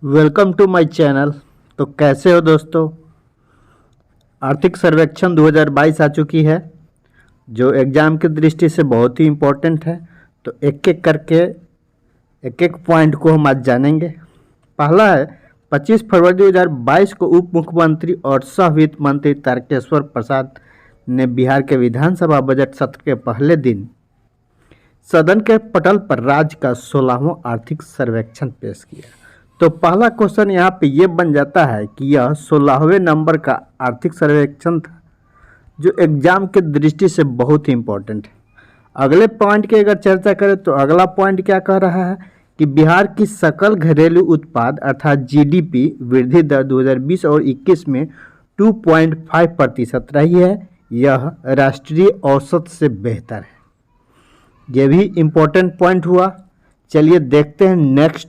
Welcome to my channel. तो कैसे हो दोस्तों। आर्थिक सर्वेक्षण 2022 आ चुकी है जो एग्ज़ाम की दृष्टि से बहुत ही इम्पोर्टेंट है। तो एक एक करके एक एक पॉइंट को हम आज जानेंगे। पहला है 25 फरवरी 2022 को उप मुख्यमंत्री और सह वित्त मंत्री तारकेश्वर प्रसाद ने बिहार के विधानसभा बजट सत्र के पहले दिन सदन के पटल पर राज्य का 16वां आर्थिक सर्वेक्षण पेश किया। तो पहला क्वेश्चन यहाँ पे ये बन जाता है कि यह 16वें नंबर का आर्थिक सर्वेक्षण था जो एग्जाम के दृष्टि से बहुत ही इम्पोर्टेंट है। अगले पॉइंट की अगर चर्चा करें तो अगला पॉइंट क्या कह रहा है कि बिहार की सकल घरेलू उत्पाद अर्थात जीडीपी वृद्धि दर 2020 और 21 में 2.5% रही है। यह राष्ट्रीय औसत से बेहतर है। यह भी इम्पोर्टेंट पॉइंट हुआ। चलिए देखते हैं नेक्स्ट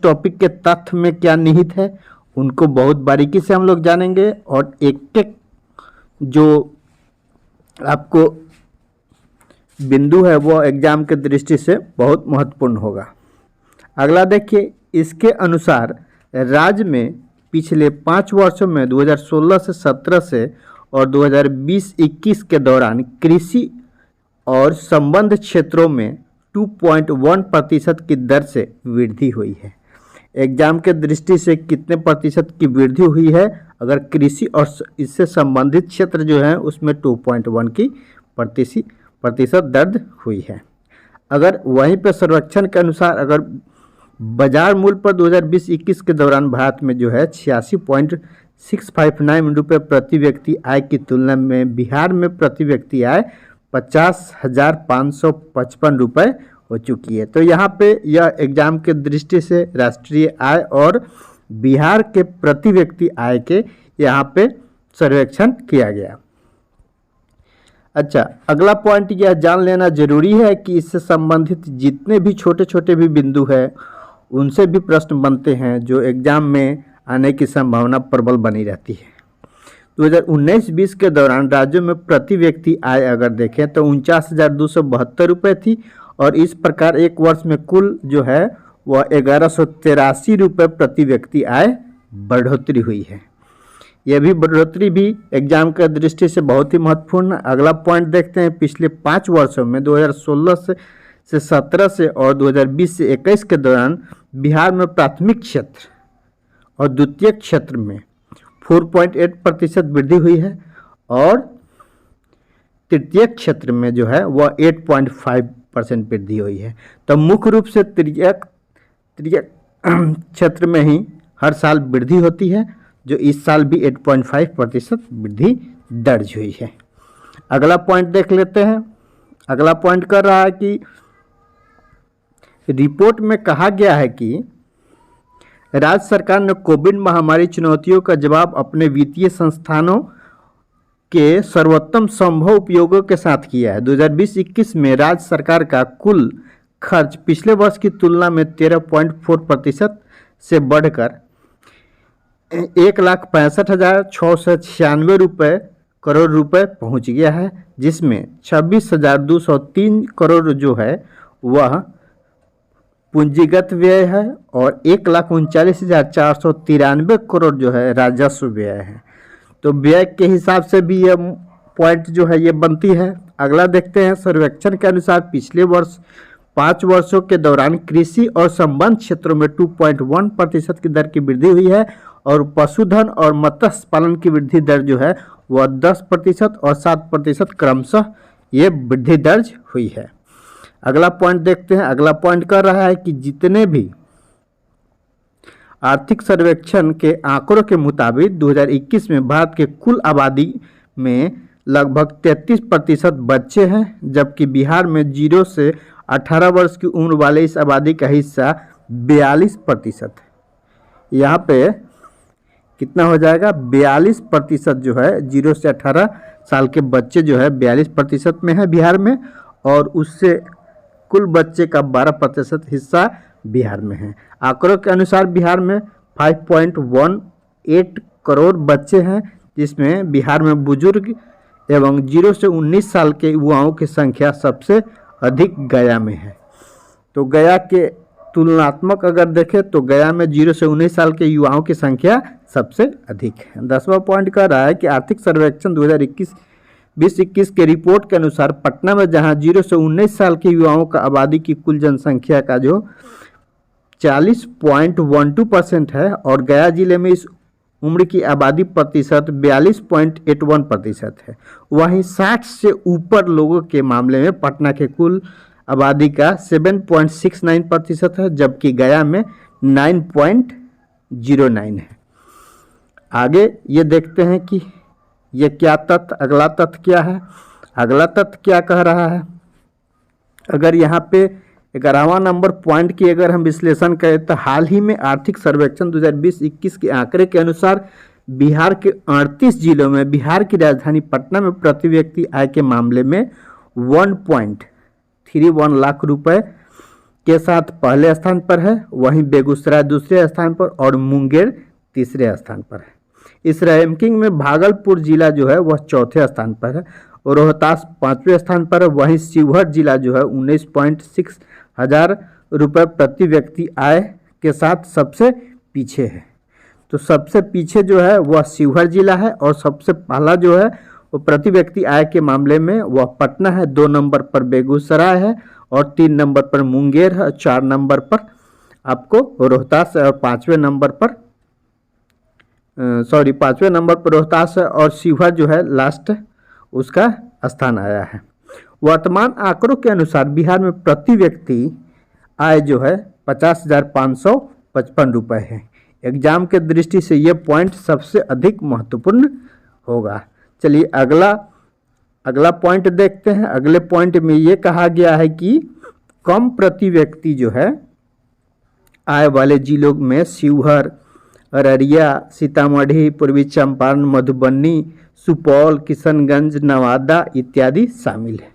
टॉपिक के तथ्य में क्या निहित है, उनको बहुत बारीकी से हम लोग जानेंगे और एक एक जो आपको बिंदु है वो एग्जाम के दृष्टि से बहुत महत्वपूर्ण होगा। अगला देखिए, इसके अनुसार राज्य में पिछले 5 वर्षों में 2016 से 17 से और 2020-21 के दौरान कृषि और संबद्ध क्षेत्रों में 2.1% की दर से वृद्धि हुई है। एग्जाम के दृष्टि से कितने प्रतिशत की वृद्धि हुई है, अगर कृषि और इससे संबंधित क्षेत्र जो है उसमें 2.1 की प्रतिशत दर्ज हुई है। अगर वहीं पर सर्वेक्षण के अनुसार अगर बाजार मूल्य पर 2020-21 के दौरान भारत में जो है 86.659 रुपये प्रति व्यक्ति आय की तुलना में बिहार में प्रति व्यक्ति आय 50,555 रुपये हो चुकी है। तो यहाँ पे यह एग्जाम के दृष्टि से राष्ट्रीय आय और बिहार के प्रति व्यक्ति आय के यहाँ पे सर्वेक्षण किया गया। अच्छा, अगला पॉइंट यह जान लेना जरूरी है कि इससे संबंधित जितने भी छोटे छोटे भी बिंदु है उनसे भी प्रश्न बनते हैं जो एग्जाम में आने की संभावना प्रबल बनी रहती है। 2019-20 के दौरान राज्यों में प्रति व्यक्ति आय अगर देखें तो 49,272 रुपये थी और इस प्रकार एक वर्ष में कुल जो है वह 1,183 रुपये प्रति व्यक्ति आय बढ़ोतरी हुई है। यह भी बढ़ोतरी भी एग्जाम के दृष्टि से बहुत ही महत्वपूर्ण है। अगला पॉइंट देखते हैं, पिछले 5 वर्षों में 2016 से 17 से और 2020 से 21 के दौरान बिहार में प्राथमिक क्षेत्र और द्वितीयक क्षेत्र में 4.8% वृद्धि हुई है और तृतीयक क्षेत्र में जो है वह 8.5% वृद्धि हुई है। तो मुख्य रूप से तृतीयक क्षेत्र में ही हर साल वृद्धि होती है, जो इस साल भी 8.5% वृद्धि दर्ज हुई है। अगला पॉइंट देख लेते हैं। अगला पॉइंट कर रहा है कि रिपोर्ट में कहा गया है कि राज्य सरकार ने कोविड महामारी चुनौतियों का जवाब अपने वित्तीय संस्थानों के सर्वोत्तम संभव उपयोगों के साथ किया है। 2020-21 में राज्य सरकार का कुल खर्च पिछले वर्ष की तुलना में 13.4% से बढ़कर 1,65,696 करोड़ रुपए पहुंच गया है, जिसमें 26,203 करोड़ जो है वह पूंजीगत व्यय है और 1,39,493 करोड़ जो है राजस्व व्यय है। तो व्यय के हिसाब से भी यह पॉइंट जो है ये बनती है। अगला देखते हैं, सर्वेक्षण के अनुसार पिछले वर्ष 5 वर्षों के दौरान कृषि और संबद्ध क्षेत्रों में 2.1% की दर की वृद्धि हुई है और पशुधन और मत्स्य पालन की वृद्धि दर जो है वह 10% और 7% क्रमशः ये वृद्धि दर्ज हुई है। अगला पॉइंट देखते हैं। अगला पॉइंट कर रहा है कि जितने भी आर्थिक सर्वेक्षण के आंकड़ों के मुताबिक 2021 में भारत के कुल आबादी में लगभग 33% बच्चे हैं, जबकि बिहार में 0 से 18 वर्ष की उम्र वाले इस आबादी का हिस्सा 42% है। यहाँ पे कितना हो जाएगा, 42% जो है 0 से 18 साल के बच्चे जो है 42% में है बिहार में, और उससे कुल बच्चे का 12% हिस्सा बिहार में है। आंकड़ों के अनुसार बिहार में 5.18 करोड़ बच्चे हैं, जिसमें बिहार में बुजुर्ग एवं 0 से 19 साल के युवाओं की संख्या सबसे अधिक गया में है। तो गया के तुलनात्मक अगर देखें तो गया में 0 से 19 साल के युवाओं की संख्या सबसे अधिक है। 10वां पॉइंट कह रहा है कि आर्थिक सर्वेक्षण 2021 के रिपोर्ट के अनुसार पटना में जहां 0 से 19 साल के युवाओं का आबादी की कुल जनसंख्या का जो 40.12% है और गया जिले में इस उम्र की आबादी प्रतिशत 42.81% है, वहीं 60 से ऊपर लोगों के मामले में पटना के कुल आबादी का 7.69% है, जबकि गया में 9.09 है। आगे ये देखते हैं कि ये क्या तथ्य, अगला तथ्य क्या है। अगला तथ्य क्या कह रहा है, अगर यहाँ पे 11वां नंबर पॉइंट की अगर हम विश्लेषण करें तो हाल ही में आर्थिक सर्वेक्षण 2020-21 के आंकड़े के अनुसार बिहार के 38 जिलों में बिहार की राजधानी पटना में प्रति व्यक्ति आय के मामले में 1.31 लाख रुपए के साथ पहले स्थान पर है, वहीं बेगूसराय दूसरे स्थान पर और मुंगेर तीसरे स्थान पर है। इस रैंकिंग में भागलपुर जिला जो है वह चौथे स्थान पर है और रोहतास 5वें स्थान पर है, वहीं शिवहर जिला जो है 19.6 हजार रुपये प्रति व्यक्ति आय के साथ सबसे पीछे है। तो सबसे पीछे जो है वह शिवहर जिला है और सबसे पहला जो है वो प्रति व्यक्ति आय के मामले में वह पटना है, 2 नंबर पर बेगूसराय है और 3 नंबर पर मुंगेर है, 4 नंबर पर आपको रोहतास है और 5वें नंबर पर रोहतास है और शिवहर जो है लास्ट उसका स्थान आया है। वर्तमान आंकड़ों के अनुसार बिहार में प्रति व्यक्ति आय जो है 50,555 रुपये है। एग्जाम के दृष्टि से ये पॉइंट सबसे अधिक महत्वपूर्ण होगा। चलिए अगला पॉइंट देखते हैं। अगले पॉइंट में ये कहा गया है कि कम प्रति व्यक्ति जो है आय वाले जिलों में शिवहर, अररिया, सीतामढ़ी, पूर्वी चंपारण, मधुबनी, सुपौल, किशनगंज, नवादा इत्यादि शामिल है।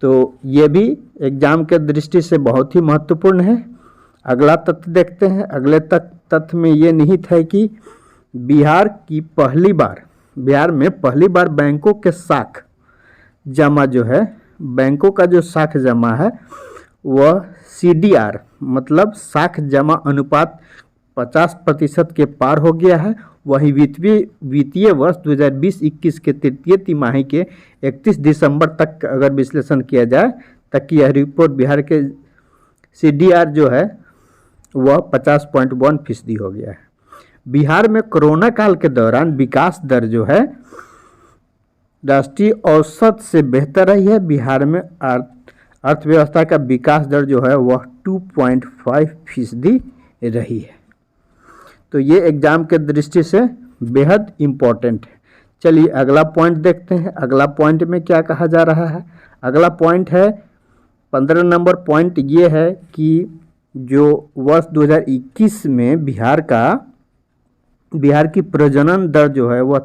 तो ये भी एग्जाम के दृष्टि से बहुत ही महत्वपूर्ण है। अगला तथ्य देखते हैं। अगले तथ्य में ये निहित है कि बिहार में पहली बार बैंकों के साख जमा जो है, बैंकों का जो साख जमा है वह CDR मतलब साख जमा अनुपात 50% के पार हो गया है। वहीं वित्तीय वर्ष 2020-21 के तृतीय तिमाही के 31 दिसंबर तक अगर विश्लेषण किया जाए तक यह रिपोर्ट बिहार के CDR जो है वह 50.1% हो गया है। बिहार में कोरोना काल के दौरान विकास दर जो है राष्ट्रीय औसत से बेहतर रही है। बिहार में अर्थव्यवस्था का विकास दर जो है वह 2.5% रही है। तो ये एग्जाम के दृष्टि से बेहद इम्पोर्टेंट है। चलिए अगला पॉइंट देखते हैं। अगला पॉइंट में क्या कहा जा रहा है। अगला पॉइंट है 15 नंबर पॉइंट ये है कि जो वर्ष 2021 में बिहार की प्रजनन दर जो है वह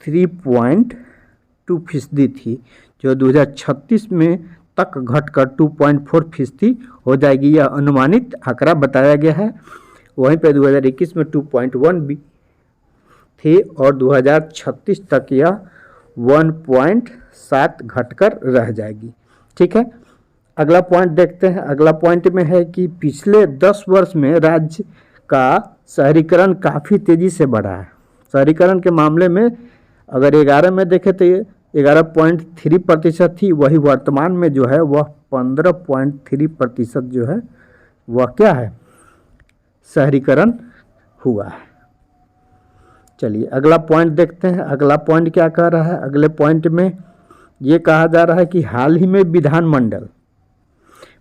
3.2% थी, जो 2036 में तक घटकर 2.4% हो जाएगी। यह अनुमानित आंकड़ा बताया गया है। वहीं पे 2021 में 2.1 भी थी और 2036 तक यह 1.7 घटकर रह जाएगी। ठीक है, अगला पॉइंट देखते हैं। अगला पॉइंट में है कि पिछले 10 वर्ष में राज्य का शहरीकरण काफ़ी तेज़ी से बढ़ा है। शहरीकरण के मामले में अगर 11 में देखें तो ये 11.3% थी, वही वर्तमान में जो है वह 15.3% जो है वह क्या है, शहरीकरण हुआ है। चलिए अगला पॉइंट देखते हैं। अगला पॉइंट क्या कह रहा है। अगले पॉइंट में ये कहा जा रहा है कि हाल ही में विधानमंडल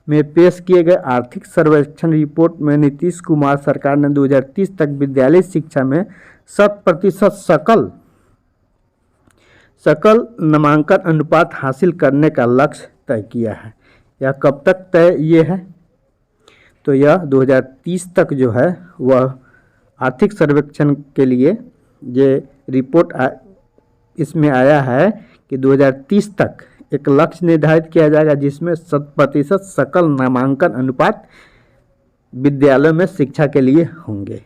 में पेश किए गए आर्थिक सर्वेक्षण रिपोर्ट में नीतीश कुमार सरकार ने 2030 तक विद्यालय शिक्षा में 100% सकल नामांकन अनुपात हासिल करने का लक्ष्य तय किया है। यह कब तक तय ये है, तो यह 2030 तक जो है वह आर्थिक सर्वेक्षण के लिए ये रिपोर्ट इसमें आया है कि 2030 तक एक लक्ष्य निर्धारित किया जाएगा जिसमें 100% सकल नामांकन अनुपात विद्यालयों में शिक्षा के लिए होंगे।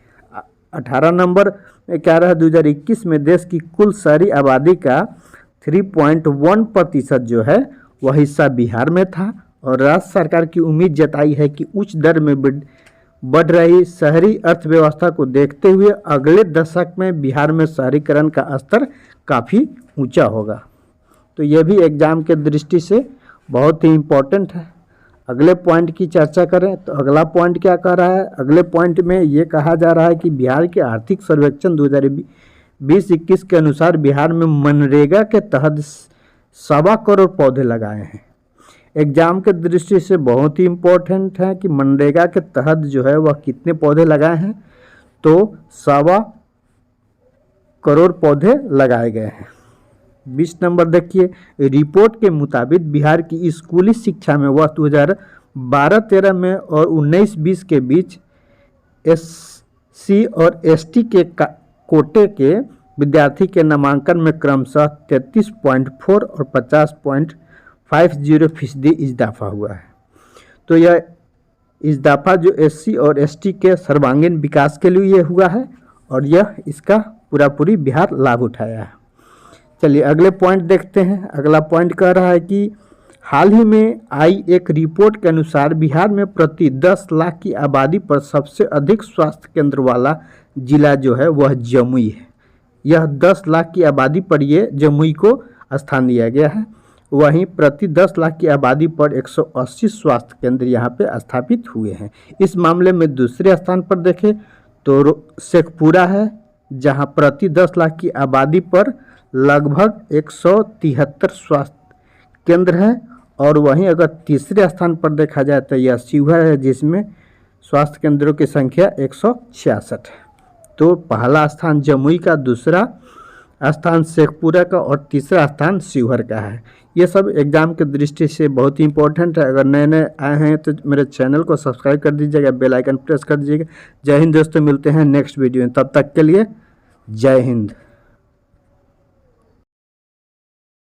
18 नंबर में क्या रहा, 2021 में देश की कुल शहरी आबादी का 3.1% जो है वह हिस्सा बिहार में था और राज्य सरकार की उम्मीद जताई है कि उच्च दर में बढ़ रही शहरी अर्थव्यवस्था को देखते हुए अगले दशक में बिहार में शहरीकरण का स्तर काफ़ी ऊंचा होगा। तो यह भी एग्ज़ाम के दृष्टि से बहुत ही इम्पोर्टेंट है। अगले पॉइंट की चर्चा करें तो अगला पॉइंट क्या कह रहा है? अगले पॉइंट में ये कहा जा रहा है कि बिहार के आर्थिक सर्वेक्षण 2020-21 के अनुसार बिहार में मनरेगा के तहत 1.25 करोड़ पौधे लगाए हैं। एग्जाम के दृष्टि से बहुत ही इम्पोर्टेंट है कि मनरेगा के तहत जो है वह कितने पौधे लगाए हैं, तो 1.25 करोड़ पौधे लगाए गए हैं। 20 नंबर देखिए, रिपोर्ट के मुताबिक बिहार की स्कूली शिक्षा में वर्ष 2012-13 में और 19-20 के बीच SC और ST के कोटे के विद्यार्थी के नामांकन में क्रमशः 33.4 और 50.50% इजाफा हुआ है। तो यह इजाफा जो SC और ST के सर्वांगीण विकास के लिए हुआ है और यह इसका पूरी बिहार लाभ उठाया है। चलिए अगले पॉइंट देखते हैं। अगला पॉइंट कह रहा है कि हाल ही में आई एक रिपोर्ट के अनुसार बिहार में प्रति 10 लाख की आबादी पर सबसे अधिक स्वास्थ्य केंद्र वाला जिला जो है वह जमुई है। यह 10 लाख की आबादी पर ये जमुई को स्थान दिया गया है। वहीं प्रति 10 लाख की आबादी पर 180 स्वास्थ्य केंद्र यहाँ पे स्थापित हुए हैं। इस मामले में दूसरे स्थान पर देखें तो शेखपुरा है, जहाँ प्रति 10 लाख की आबादी पर लगभग 173 स्वास्थ्य केंद्र हैं। और वहीं अगर तीसरे स्थान पर देखा जाए तो यह शिवहर है, जिसमें स्वास्थ्य केंद्रों की संख्या 166 है। तो पहला स्थान जमुई का, दूसरा स्थान शेखपुरा का और तीसरा स्थान शिवहर का है। ये सब एग्जाम के दृष्टि से बहुत ही इंपॉर्टेंट है। अगर नए नए आए हैं तो मेरे चैनल को सब्सक्राइब कर दीजिएगा, बेल आइकन प्रेस कर दीजिएगा। जय हिंद दोस्तों, मिलते हैं नेक्स्ट वीडियो में। तब तक के लिए जय हिंद।